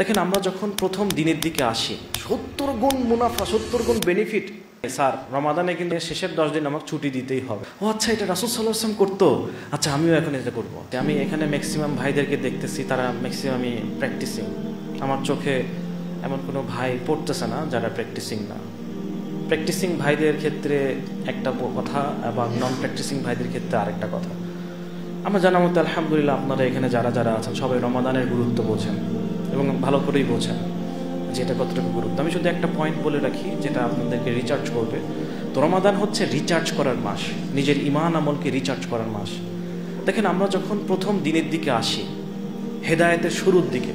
দেখেন আমরা যখন প্রথম দিনের দিকে আসি 70 গুণ মুনাফা 70 গুণ বেনিফিট। স্যার রমাদানে কিন্তু শেষের 10 দিন আমাকে ছুটি দিতেই হবে। ও আচ্ছা, এটা রাসূল সাল্লাল্লাহু আলাইহি ওয়াসাল্লাম করতো, আচ্ছা আমিও এখন এটা করবো। আমি এখানে ম্যাক্সিমাম ভাইদেরকে দেখতেছি তারা ম্যাক্সিমামই প্র্যাকটিসিং। আমার চোখে এমন কোনো ভাই পড়তেছে না যারা প্র্যাকটিসিং না। প্র্যাকটিসিং ভাইদের ক্ষেত্রে একটা কথা এবং নন প্র্যাকটিসিং ভাইদের ক্ষেত্রে আরেকটা কথা। আমরা জানা মতো আলহামদুলিল্লাহ আপনারা এখানে যারা যারা আছেন সবাই রমাদানের গুরুত্ব বোঝেন এবং ভালো করেই বোঝেন যে এটা কতটুকু গুরুত্ব। আমি শুধু একটা পয়েন্ট বলে রাখি যেটা আপনাদেরকে রিচার্জ করবে। তো রমাদান হচ্ছে রিচার্জ করার মাস, নিজের ইমান আমলকে রিচার্জ করার মাস। দেখেন আমরা যখন প্রথম দিনের দিকে আসি, হেদায়েতের শুরুর দিকে,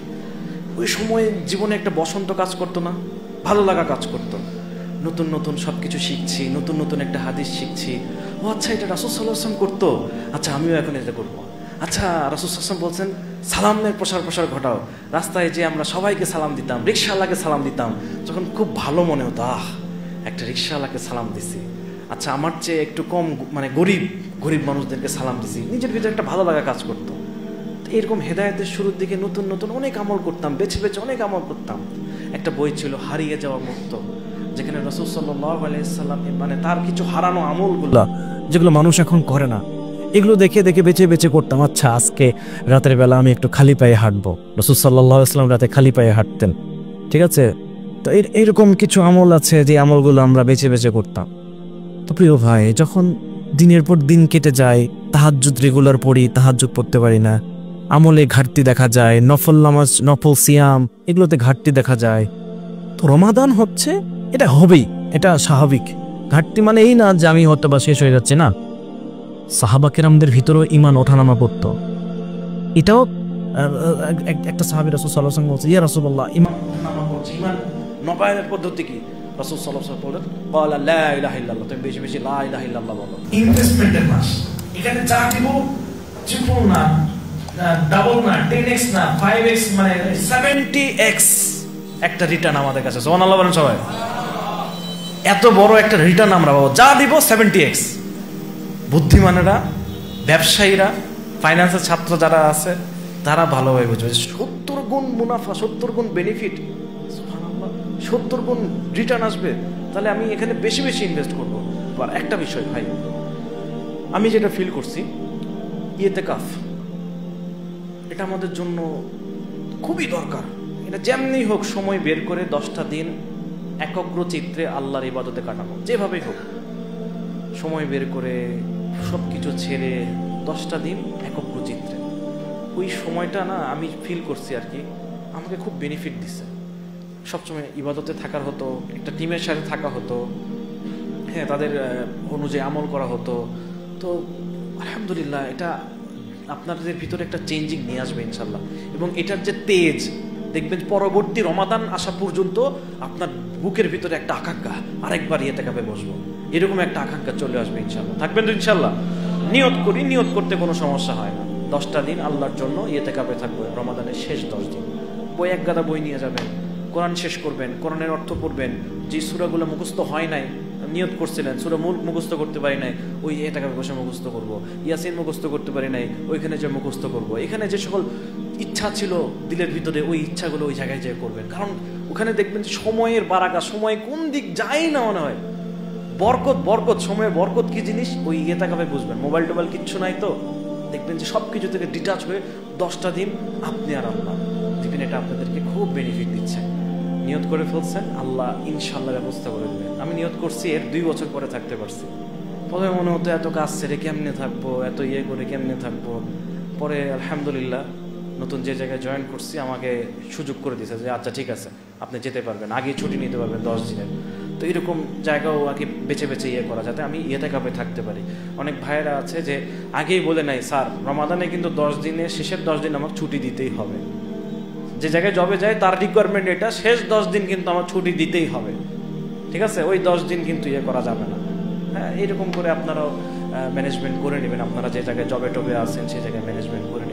ওই সময় জীবনে একটা বসন্ত কাজ করতো না, ভালো লাগা কাজ করতো। নতুন নতুন সব কিছু শিখছি, নতুন নতুন একটা হাদিস শিখছি। ও আচ্ছা, এটা রাসূল সাল্লাল্লাহু আলাইহি ওয়াসাল্লাম করতো, আচ্ছা আমিও এখন এটা করবো। আচ্ছা রাসূল সাল্লাল্লাহু আলাইহি ওয়াসাল্লাম বলছেন সালামের প্রসার ঘটাও। রাস্তায় যে আমরা সবাইকে সালাম দিতাম, রিকশাওয়ালাকে সালাম দিতাম, যখন খুব ভালো মনে হতো, একটা রিকশাওয়ালাকে সালাম দিছি, আচ্ছা আমার চেয়ে একটু কম মানে গরিব মানুষদেরকে সালাম দিছি, নিজের ভিতরে একটা ভালো লাগা কাজ করতো। এরকম হেদায়েতের শুরুর দিকে নতুন নতুন অনেক আমল করতাম, বেছে বেছে অনেক আমল করতাম। একটা বই ছিল হারিয়ে যাওয়া মুক্ত, যেখানে রাসূল সাল্লাল্লাহু আলাইহি ওয়াসাল্লাম মানে তার কিছু হারানো আমলগুলো যেগুলো মানুষ এখন করে না, এগুলো দেখে দেখে বেছে বেছে করতাম। আচ্ছা আজকে রাতের বেলা আমি একটু খালি পায়ে হাঁটবো। রাসূল সাল্লাল্লাহু আলাইহি ওয়াসাল্লাম রাতে খালি পায়ে হাঁটতেন, ঠিক আছে? তো এইরকম কিছু আমল আছে যে আমলগুলো আমরা বেছে বেছে করতাম। তো প্রিয় ভাই, যখন দিনের পর দিন কেটে যায়, তাহাজ্জুদ রেগুলার পড়ি, তাহাজ্জুদ পড়তে পারি না, আমলে ঘাটতি দেখা যায়, নফল নামাজ, নফল সিয়াম এগুলোতে ঘাটতি দেখা যায়। তো রমাদান হচ্ছে, এটা হবেই, এটা স্বাভাবিক। ঘাটতি মানে এই না যে আমি হয়তো বা শেষ হয়ে যাচ্ছে, না। সাহাবা কেরামদের ভিতরেও ইমান ওঠানামা করতো। এটাও একটা সাহাবী রাসূল সাল্লাল্লাহু আলাইহি ওয়াসাল্লাম বলছে, ইয়া রাসূলুল্লাহ, ইমান ওঠানামা করছে, ইমান নবায়নের পদ্ধতি কি? রাসূল সাল্লাল্লাহু আলাইহি ওয়াসাল্লাম বলেন, ক্বালা লা ইলাহা ইল্লাল্লাহ, তুমি বেশি বেশি লা ইলাহা ইল্লাল্লাহ বলো। ইনভেস্টমেন্টের মাস, এখানে যা দিব ট্রিপল না, ডাবল না, 10x না, 5x, মানে 70x একটা রিটার্ন আমাদের কাছে। সুবহানাল্লাহ বলেন সবাই। এত বড় একটা রিটার্ন আমরা পাবো, যা দিব 70x। বুদ্ধিমানেরা, ব্যবসায়ীরা, ফাইন্যান্সের ছাত্র যারা আছে তারা ভালোভাবে বুঝবে 70 গুণ মুনাফা, 70 গুণ বেনিফিট, 70 গুণ রিটার্ন আসবে। তাহলে আমি এখানে বেশি বেশি ইনভেস্ট করবো। আর একটা বিষয় ভাই, আমি যেটা ফিল করছি, ইতিকাফ এটা আমাদের জন্য খুবই দরকার। এটা যেমনি হোক সময় বের করে 10টা দিন একগ্র চিত্রে আল্লাহর ইবাদতে কাটানো, যেভাবেই হোক সময় বের করে সব কিছু ছেড়ে 10টা দিন একগ্র চিত্রে, ওই সময়টা না আমি ফিল করছি আর কি, আমাকে খুব বেনিফিট দিচ্ছে। সবসময় ইবাদতে থাকার হতো, একটা টিমের সাথে থাকা হতো, হ্যাঁ তাদের অনুযায়ী আমল করা হতো। তো আলহামদুলিল্লাহ এটা আপনাদের ভিতরে একটা চেঞ্জিং নিয়ে আসবে ইনশাল্লাহ। এবং এটার যে তেজ দেখবেন, পরবর্তী রমাদান আসা পর্যন্ত আপনার বুকের ভিতরে একটা আকাঙ্ক্ষা, আরেকবার ইতিকাফে বসবো, এরকম একটা আকাঙ্ক্ষা চলে আসবে ইনশাল্লাহ। থাকবেন তো ইনশাল্লাহ? নিয়ত করি, নিয়ত করতে কোনো সমস্যা হয় না। 10টা দিন আল্লাহর জন্য ইতিকাফে থাকবে রমাদানের শেষ 10 দিন। বই এক গাদা বই নিয়ে যাবেন, কোরআন শেষ করবেন, কোরআনের অর্থ পড়বেন। যে সূরাগুলো মুখস্থ হয় নাই, নিয়ত করছিলেন সূরা মুলক মুখস্থ করতে পারি নাই, ওই ইতিকাফে বসে মুখস্থ করব। ইয়াসিন মুখস্থ করতে পারি নাই, ওইখানে যে মুখস্থ করব। এখানে যে সকল ইচ্ছা ছিল দিলের ভিতরে, ওই ইচ্ছাগুলো ওই জায়গায় যেয়ে করবেন। কারণ ওখানে দেখবেন যে সময়ের বারাকা, সময় কোন দিক যায় না মনে হয়, বরকত, সময়ের বরকত কি জিনিস ওই ইতিকাফে বুঝবেন। মোবাইল টোবাইল কিচ্ছু নাই, তো দেখবেন যে সব কিছু থেকে ডিটাচ হয়ে 10টা দিন আপনি আর আল্লাহ দিবেন। এটা আপনাদেরকে খুব বেনিফিট দিচ্ছে। নিয়ত করে ফেলছেন, আল্লাহ ইনশাল্লাহ ব্যবস্থা করে দেবেন। আমি নিয়ত করছি, এর 2 বছর পরে থাকতে পারছি। প্রথমে মনে হতো এত কাজ ছেড়ে কেমনে থাকবো, এত করে কেমনে থাকবো। পরে আলহামদুলিল্লাহ নতুন যে জায়গায় জয়েন করছি আমাকে সুযোগ করে দিয়েছে যে আচ্ছা ঠিক আছে আপনি যেতে পারবেন, আগে ছুটি নিতে পারবেন 10 দিনের। তো এরকম জায়গাও আগে বেছে বেছে করা, যাতে আমি ইতিকাফে থাকতে পারি। অনেক ভাইয়েরা আছে যে আগেই বলে নাই, স্যার রমাদানে কিন্তু 10 দিনের শেষের 10 দিন আমাকে ছুটি দিতেই হবে। যে জায়গায় জবে যায় তার রিকোয়ারমেন্ট এটা, শেষ 10 দিন কিন্তু আমার ছুটি দিতেই হবে, ঠিক আছে? ওই 10 দিন কিন্তু করা যাবে না। হ্যাঁ, এইরকম করে আপনারাও ম্যানেজমেন্ট করে নেবেন। আপনারা যে জায়গায় জবে টবে আছেন সেই জায়গায় ম্যানেজমেন্ট করে